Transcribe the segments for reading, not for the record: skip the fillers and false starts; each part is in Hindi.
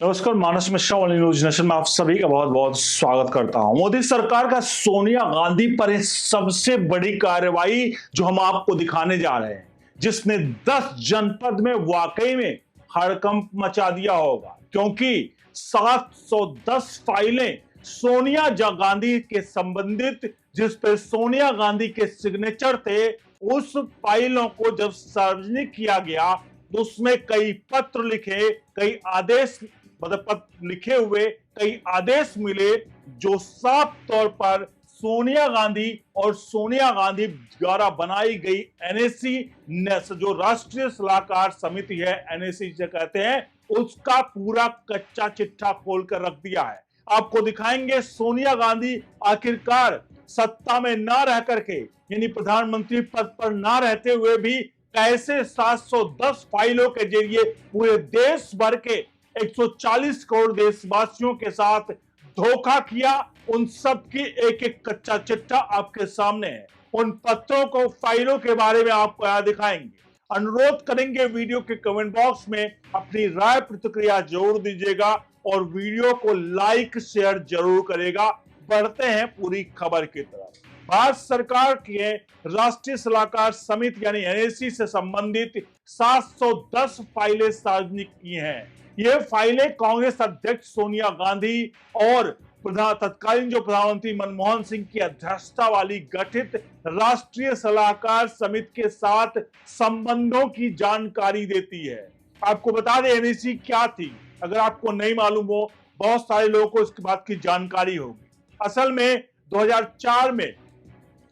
नमस्कार, मानस मिश्रा वाली न्यूज नेशन में आप सभी का बहुत बहुत स्वागत करता हूं। मोदी सरकार का सोनिया गांधी पर एक सबसे बड़ी कार्रवाई जो हम आपको दिखाने जा रहे हैं, जिसने 10 जनपद में वाकई में हड़कंप मचा दिया होगा, क्योंकि 710 फाइलें सोनिया गांधी के संबंधित, जिस पर सोनिया गांधी के सिग्नेचर थे, उस फाइलों को जब सार्वजनिक किया गया तो उसमें कई पत्र लिखे, कई आदेश मतलब पत्र लिखे हुए कई आदेश मिले, जो साफ तौर पर सोनिया गांधी और सोनिया गांधी द्वारा बनाई गई एनएसी, जो राष्ट्रीय सलाहकार समिति है, एनएसी से कहते हैं, उसका पूरा कच्चा चिट्ठा खोल कर रख दिया है। आपको दिखाएंगे सोनिया गांधी आखिरकार सत्ता में ना रह करके, यानी प्रधानमंत्री पद पर ना रहते हुए भी, कैसे 710 फाइलों के जरिए पूरे देश भर के 140 करोड़ देशवासियों के साथ धोखा किया। उन सब की एक एक कच्चा चिट्ठा आपके सामने है। उन पत्रों को, फाइलों के बारे में आपको यहां दिखाएंगे। अनुरोध करेंगे वीडियो के कमेंट बॉक्स में अपनी राय प्रतिक्रिया जरूर दीजिएगा और वीडियो को लाइक शेयर जरूर करेगा। बढ़ते हैं पूरी खबर की तरफ। भारत सरकार के राष्ट्रीय सलाहकार समिति यानी एनएसी से संबंधित 710 फाइलें सार्वजनिक की हैं। ये फाइलें कांग्रेस अध्यक्ष सोनिया गांधी और तत्कालीन जो प्रधानमंत्री मनमोहन सिंह की अध्यक्षता वाली गठित राष्ट्रीय सलाहकार समिति के साथ संबंधों की जानकारी देती है। आपको बता दें एनएसी क्या थी, अगर आपको नहीं मालूम हो, बहुत सारे लोगों को इसकी बात की जानकारी होगी। असल में 2004 में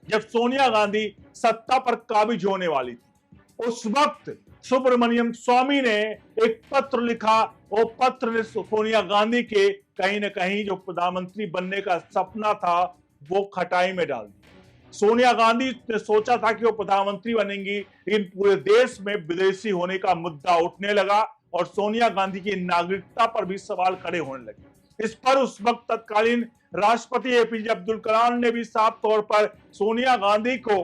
जब सोनिया गांधी सत्ता पर काबिज होने वाली थी, उस वक्त सुब्रमण्यम स्वामी ने एक पत्र लिखा। वो पत्र ने सोनिया गांधी के कहीं ना कहीं जो प्रधानमंत्री बनने का सपना था वो खटाई में डाल दिया। सोनिया गांधी ने सोचा था कि वो प्रधानमंत्री बनेंगी, लेकिन पूरे देश में विदेशी होने का मुद्दा उठने लगा और सोनिया गांधी की नागरिकता पर भी सवाल खड़े होने लगे। इस पर उस वक्त तत्कालीन राष्ट्रपति एपीजे अब्दुल कलाम ने भी साफ तौर पर सोनिया गांधी को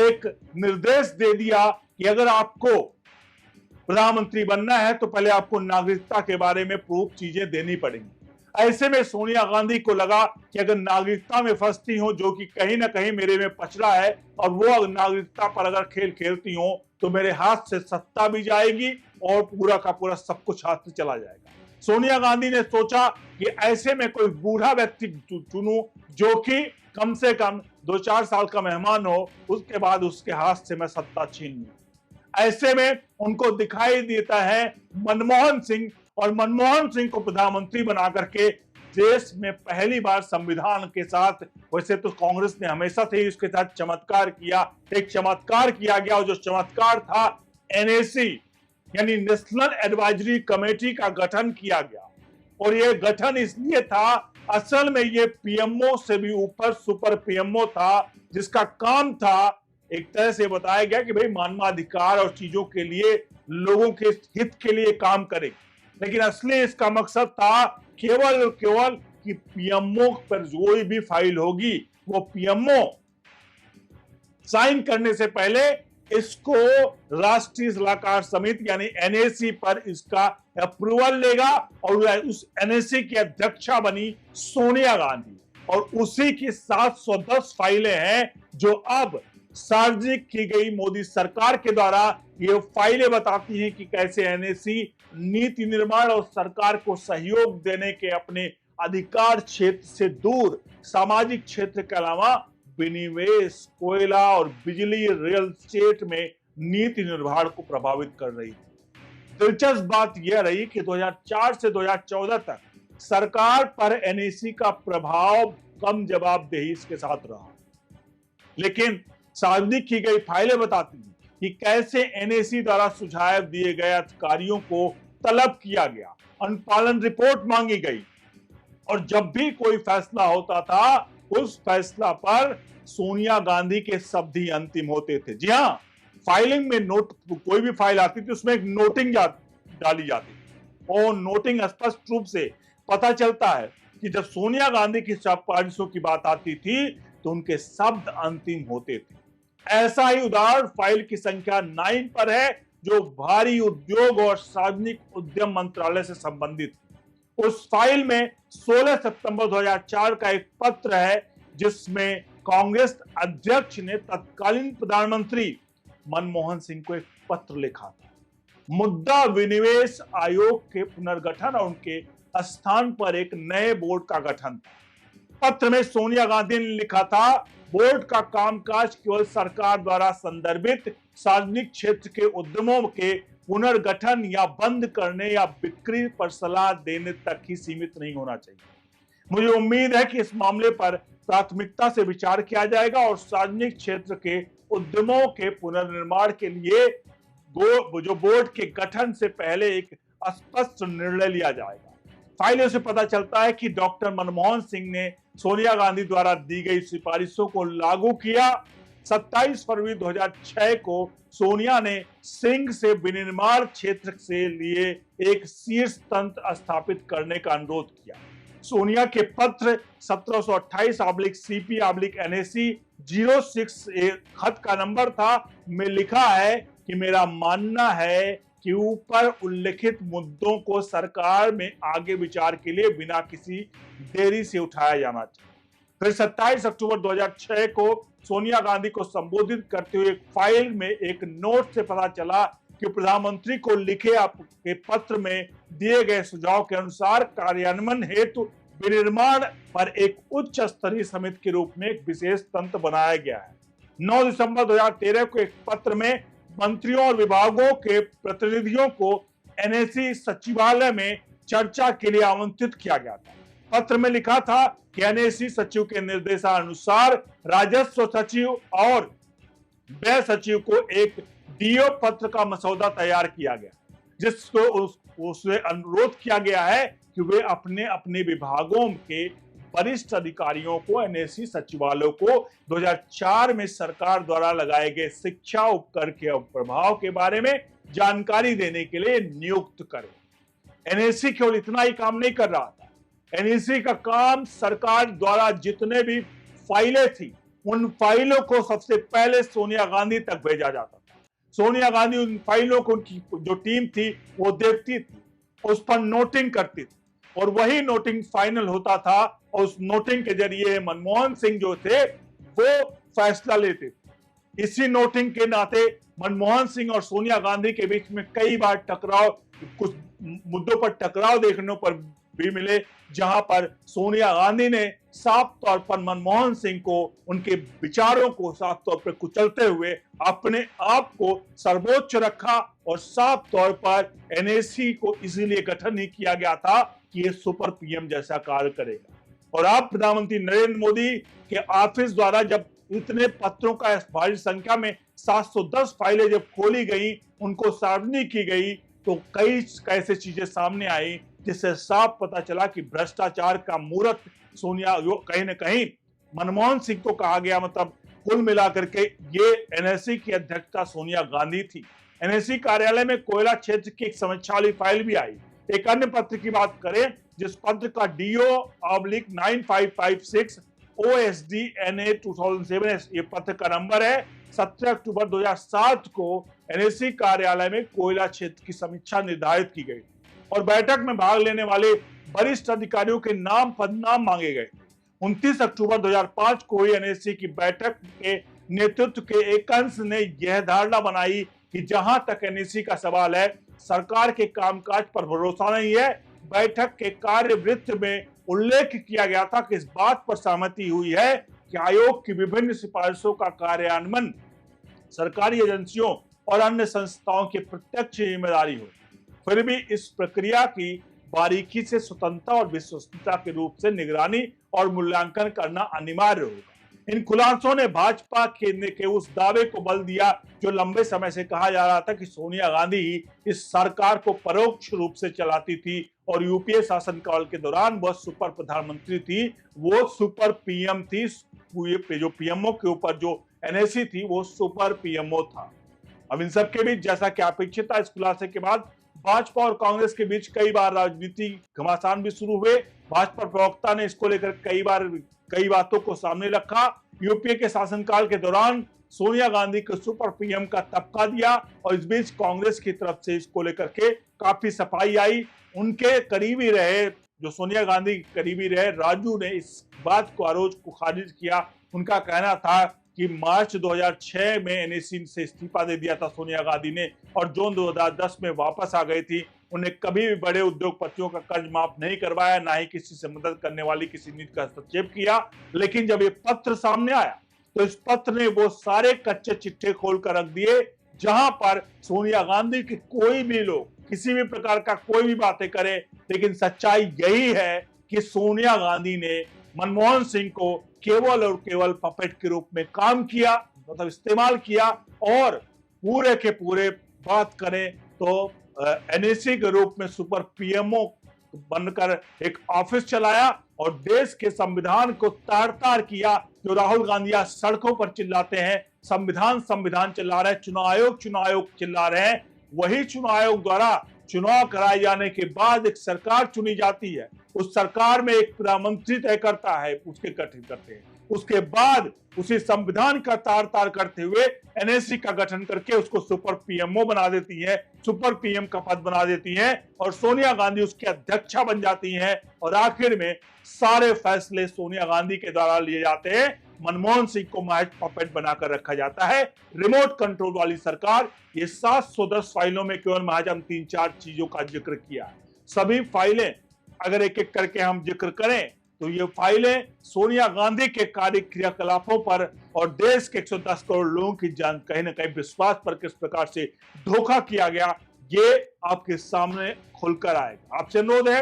एक निर्देश दे दिया कि अगर आपको प्रधानमंत्री बनना है तो पहले आपको नागरिकता के बारे में प्रूफ चीजें देनी पड़ेंगी। ऐसे में सोनिया गांधी को लगा कि अगर नागरिकता में फंसती हो, जो कि कहीं ना कहीं मेरे में पचड़ा है, और वो नागरिकता पर अगर खेल खेलती हो तो मेरे हाथ से सत्ता भी जाएगी और पूरा का पूरा सब कुछ हाथ से चला जाएगा। सोनिया गांधी ने सोचा कि ऐसे में कोई बूढ़ा व्यक्ति चुनूं जो कि कम से कम 2-4 साल का मेहमान हो, उसके बाद उसके हाथ से मैं सत्ता छीन लूं। ऐसे में उनको दिखाई देता है मनमोहन सिंह, और मनमोहन सिंह को प्रधानमंत्री बना करके देश में पहली बार संविधान के साथ, वैसे तो कांग्रेस ने हमेशा से ही उसके साथ चमत्कार किया, एक चमत्कार किया गया, और जो चमत्कार था एनएसी यानी नेशनल एडवाइजरी कमेटी का गठन किया गया। और यह गठन इसलिए था, असल में ये पीएमओ से भी ऊपर सुपर पीएमओ था, जिसका काम था, एक तरह से बताया गया कि भाई मानवाधिकार और चीजों के लिए, लोगों के हित के लिए काम करे, लेकिन असली इसका मकसद था केवल और केवल कि पीएमओ पर कोई भी फाइल होगी, वो पीएमओ साइन करने से पहले इसको राष्ट्रीय सलाहकार समिति यानी एनएसी पर इसका अप्रूवल लेगा, और उस एनएसी की अध्यक्षा बनी सोनिया गांधी, और उसी की 710 फाइलें हैं जो अब सार्वजनिक की गई मोदी सरकार के द्वारा। ये फाइलें बताती हैं कि कैसे एनएसी नीति निर्माण और सरकार को सहयोग देने के अपने अधिकार क्षेत्र से दूर सामाजिक क्षेत्र के अलावा विनिवेश, कोयला और बिजली, रियल एस्टेट में नीति निर्माण को प्रभावित कर रही थी। दिलचस्प बात यह रही कि 2004 से 2014 तक सरकार पर एनएसी का प्रभाव कम जवाबदेही के साथ रहा, लेकिन सार्वजनिक की गई फाइलें बताती हैं कि कैसे एनएसी द्वारा सुझाव दिए गए अधिकारियों को तलब किया गया, अनुपालन रिपोर्ट मांगी गई, और जब भी कोई फैसला होता था उस फैसला पर सोनिया गांधी के शब्द ही अंतिम होते थे। जी हाँ, फाइलिंग में नोट, कोई भी फाइल आती थी उसमें एक नोटिंग डाली जाती थी, और नोटिंग स्पष्ट रूप से पता चलता है कि जब सोनिया गांधी की सिफारिशों की बात आती थी तो उनके शब्द अंतिम होते थे। ऐसा ही उदाहरण फाइल की संख्या 9 पर है, जो भारी उद्योग और सार्वजनिक उद्यम मंत्रालय से संबंधित। उस फाइल में 16 सितंबर 2004 का एक पत्र है जिसमें कांग्रेस अध्यक्ष ने तत्कालीन प्रधानमंत्री मनमोहन सिंह को एक पत्र लिखा था। मुद्दा विनिवेश आयोग के पुनर्गठन और उनके स्थान पर एक नए बोर्ड का गठन था। पत्र में सोनिया गांधी ने लिखा था, बोर्ड का कामकाज केवल सरकार द्वारा संदर्भित सार्वजनिक क्षेत्र के उद्यमों के पुनर्गठन या बंद करने या बिक्री पर सलाह देने तक ही सीमित नहीं होना चाहिए। मुझे उम्मीद है कि इस मामले पर प्राथमिकता से विचार किया जाएगा और सार्वजनिक क्षेत्र के उद्यमों के पुनर्निर्माण के लिए जो बोर्ड के गठन से पहले एक स्पष्ट निर्णय लिया जाएगा। फाइलों से पता चलता है कि डॉक्टर मनमोहन सिंह ने सोनिया गांधी द्वारा दी गई सिफारिशों को लागू किया। 27 फरवरी 2006 को सोनिया ने सिंह से विनिर्माण क्षेत्र से लिए एक शीर्ष तंत्र स्थापित करने का अनुरोध किया। सोनिया के पत्र 1728/CP/NAC 06 खत का नंबर था, में लिखा है कि मेरा मानना है कि ऊपर उल्लेखित मुद्दों को सरकार में आगे विचार के लिए बिना किसी देरी से उठाया जाना चाहिए। फिर 27 अक्टूबर 2006 को सोनिया गांधी को संबोधित करते हुए एक फाइल में एक नोट से पता चला कि प्रधानमंत्री को लिखे आपके पत्र में दिए गए सुझाव के अनुसार कार्यान्वयन हेतु विनिर्माण पर एक उच्च स्तरीय समिति के रूप में एक विशेष तंत्र बनाया गया है। 9 दिसंबर 2013 को एक पत्र में मंत्रियों और विभागों के प्रतिनिधियों को एनएसी सचिवालय में चर्चा के लिए आमंत्रित किया गया था। पत्र में लिखा था कि एनएसी सचिव के निर्देशानुसार राजस्व सचिव और व्यय सचिव को एक डीओ पत्र का मसौदा तैयार किया गया, जिसको उससे अनुरोध किया गया है कि वे अपने अपने विभागों के वरिष्ठ अधिकारियों को एनएसी सचिवालयों को 2004 में सरकार द्वारा लगाए गए शिक्षा उपकर के प्रभाव के बारे में जानकारी देने के लिए नियुक्त करें। एनएसी केवल इतना ही काम नहीं कर रहा था। एनएसी का काम सरकार द्वारा जितने भी फाइलें थी उन फाइलों को सबसे पहले सोनिया गांधी तक भेजा जाता था। सोनिया गांधी उन फाइलों को, उनकी जो टीम थी वो देखती थी, उस पर नोटिंग करती थी और वही नोटिंग फाइनल होता था और उस नोटिंग के जरिए मनमोहन सिंह जो थे वो फैसला लेते थे। इसी नोटिंग के नाते मनमोहन सिंह और सोनिया गांधी के बीच में कई बार टकराव, कुछ मुद्दों पर टकराव देखने पर भी मिले, जहां पर सोनिया गांधी ने साफ तौर पर मनमोहन सिंह को, उनके विचारों को साफ तौर पर कुचलते हुए अपने आप को सर्वोच्च रखा और साफ तौर पर एनएसी को इसीलिए गठन ही किया गया था कि ये सुपर पीएम जैसा कार्य करेगा। और अब प्रधानमंत्री नरेंद्र मोदी के ऑफिस द्वारा जब इतने पत्रों का भारी संख्या में 710 फाइलें जब खोली गई, उनको सार्वजनिक की गई, तो कई कैसे चीजें सामने आई जिससे साफ पता चला कि भ्रष्टाचार का मूर्त सोनिया, जो कहीं न कहीं मनमोहन सिंह को कहा गया, मतलब कुल मिलाकर के ये एनएसी की अध्यक्षता सोनिया गांधी थी। एनएसी कार्यालय में कोयला क्षेत्र की एक समीक्षा वाली फाइल भी आई। एक अन्य पत्र की बात करें जिस पत्र का DO/9556 OSDNA 2007 ये पत्र का नंबर है, 17 अक्टूबर 2007 को एनएसी कार्यालय में कोयला क्षेत्र की समीक्षा निर्धारित की गई और बैठक में भाग लेने वाले वरिष्ठ अधिकारियों के नाम पदनाम मांगे गए। 29 अक्टूबर 2005 को एनएसी की बैठक के नेतृत्व के एक अंश ने यह धारणा बनाई कि जहां तक एनएसी का सवाल है, सरकार के कामकाज पर भरोसा नहीं है। बैठक के कार्यवृत्त में उल्लेख किया गया था कि इस बात पर सहमति हुई है कि आयोग की विभिन्न सिफारिशों का कार्यान्वयन सरकारी एजेंसियों और अन्य संस्थाओं की प्रत्यक्ष जिम्मेदारी हो। फिर भी इस प्रक्रिया की बारीकी से स्वतंत्रता और विश्वसनीयता के रूप से निगरानी और मूल्यांकन करना अनिवार्य होगा। इन खुलासों ने भाजपा के उस दावे को बल दिया जो लंबे समय से कहा जा रहा था कि सोनिया गांधी ही इस सरकार को परोक्ष रूप से चलाती थी और यूपीए शासनकाल के दौरान वह सुपर प्रधानमंत्री थी, वो सुपर पीएम थी। जो पीएमओ के ऊपर जो एनएसी थी वो सुपर पीएमओ था। अब इन सब के बीच जैसा कि अपेक्षित था, इस खुलासे के बाद भाजपा और कांग्रेस के बीच कई बार राजनीतिक घमासान भी शुरू हुए। भाजपा प्रवक्ता ने इसको लेकर कई बातों को सामने रखा। यूपीए के शासनकाल के दौरान सोनिया गांधी को सुपर पीएम का तबका दिया और इस बीच कांग्रेस की तरफ से इसको लेकर के काफी सफाई आई। उनके करीबी रहे, जो सोनिया गांधी के करीबी रहे, राजू ने इस बात को आरोप को खारिज किया। उनका कहना था कि मार्च 2006 में एनएसी से इस्तीफा दे दिया था सोनिया गांधी ने और जून 2010 में वापस आ गई थी। उन्हें कभी भी बड़े उद्योगपतियों का कर्ज माफ नहीं करवाया, ना ही किसी से मदद करने वाली किसी नीति का हस्तक्षेप किया। लेकिन जब ये पत्र सामने आया तो इस पत्र ने वो सारे कच्चे चिट्ठे खोल कर रख दिए जहां पर सोनिया गांधी के कोई भी लोग किसी भी प्रकार का कोई भी बातें करें, लेकिन सच्चाई यही है कि सोनिया गांधी ने मनमोहन सिंह को केवल और केवल पपेट के रूप में काम किया, मतलब इस्तेमाल किया, और पूरे के पूरे बात करें तो एनएसी के रूप में सुपर पीएमओ बनकर एक ऑफिस चलाया और देश के संविधान को तार तार किया। जो राहुल गांधी आज सड़कों पर चिल्लाते हैं संविधान संविधान चिल्ला रहे हैं, चुनाव आयोग चिल्ला रहे हैं, वही चुनाव आयोग द्वारा चुनाव कराए जाने के बाद एक सरकार चुनी जाती है। उस सरकार में एक प्रधानमंत्री तय करता है, उसके गठन करते हैं, उसके बाद उसी संविधान का तार तार करते हुए एनएसी का गठन करके उसको सुपर पीएमओ बना देती है, सुपर पीएम का पद बना देती है और सोनिया गांधी उसकी अध्यक्षा बन जाती हैं और आखिर में सारे फैसले सोनिया गांधी के द्वारा लिए जाते हैं। मनमोहन सिंह को महज पपेट बनाकर रखा जाता है। रिमोट कंट्रोल वाली सरकार। ये 710 फाइलों में केवल महज हम 3-4 चीजों का जिक्र किया है। सभी फाइलें अगर एक एक करके हम जिक्र करें तो ये फाइलें सोनिया गांधी के कार्य क्रियाकलापों पर और देश के 110 करोड़ लोगों की जान कहीं ना कहीं विश्वास पर किस प्रकार से धोखा किया गया, ये आपके सामने खुलकर आएगा। आपसे अनुरोध है,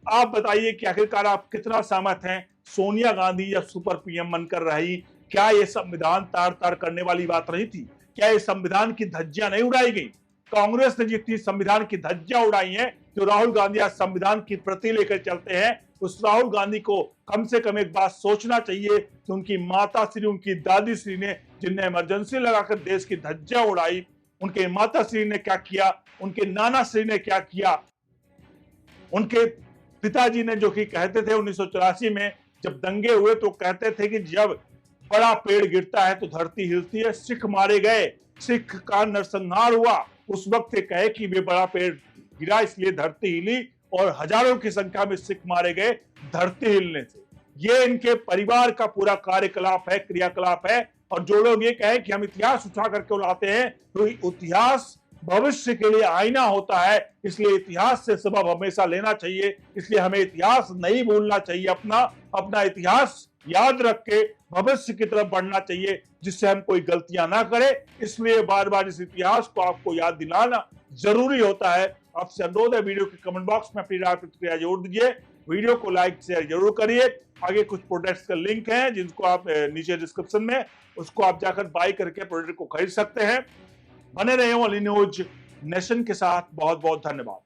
आप बताइए कि आखिरकार आप कितना सहमत हैं सोनिया गांधी या सुपर पीएम बनकर रही? क्या ये संविधान तार तार करने वाली बात नहीं थी? क्या ये संविधान की धज्जियां नहीं उड़ाई गई? कांग्रेस ने जितनी संविधान की धज्जियां उड़ाई हैं, जो राहुल गांधी आज संविधान की प्रति लेकर चलते हैं, उस राहुल गांधी को कम से कम एक बात सोचना चाहिए कि उनकी माता श्री, उनकी दादी श्री ने जिनने इमरजेंसी लगाकर देश की धज्जियां उड़ाई, उनके माता श्री ने क्या किया, उनके नाना श्री ने क्या किया, उनके पिताजी ने जो कि कहते थे 1984 में जब दंगे हुए तो कहते थे कि जब बड़ा पेड़ गिरता है तो धरती हिलती है। सिख मारे गए, सिख का नरसंहार हुआ, उस वक्त ये कहे कि वे बड़ा पेड़ गिरा इसलिए धरती हिली और हजारों की संख्या में सिख मारे गए धरती हिलने से। ये इनके परिवार का पूरा कार्यकलाप है, क्रियाकलाप है। और जो लोग ये कहें कि हम इतिहास उठा करके उड़ाते हैं, तो इतिहास भविष्य के लिए आईना होता है, इसलिए इतिहास से सबक हमेशा लेना चाहिए। इसलिए हमें इतिहास नहीं भूलना चाहिए, अपना इतिहास याद रख के भविष्य की तरफ बढ़ना चाहिए, जिससे हम कोई गलतियां ना करें। इसलिए बार बार इस इतिहास को आपको याद दिलाना जरूरी होता है। आपसे अनुरोध है, वीडियो के कमेंट बॉक्स में अपनी राय प्रतिक्रिया जरूर दीजिए, वीडियो को लाइक शेयर जरूर करिए। आगे कुछ प्रोडक्ट्स का लिंक है जिनको आप नीचे डिस्क्रिप्शन में, उसको आप जाकर बाय करके प्रोडक्ट को खरीद सकते हैं। बने रहे ओनली न्यूज नेशन के साथ। बहुत बहुत धन्यवाद।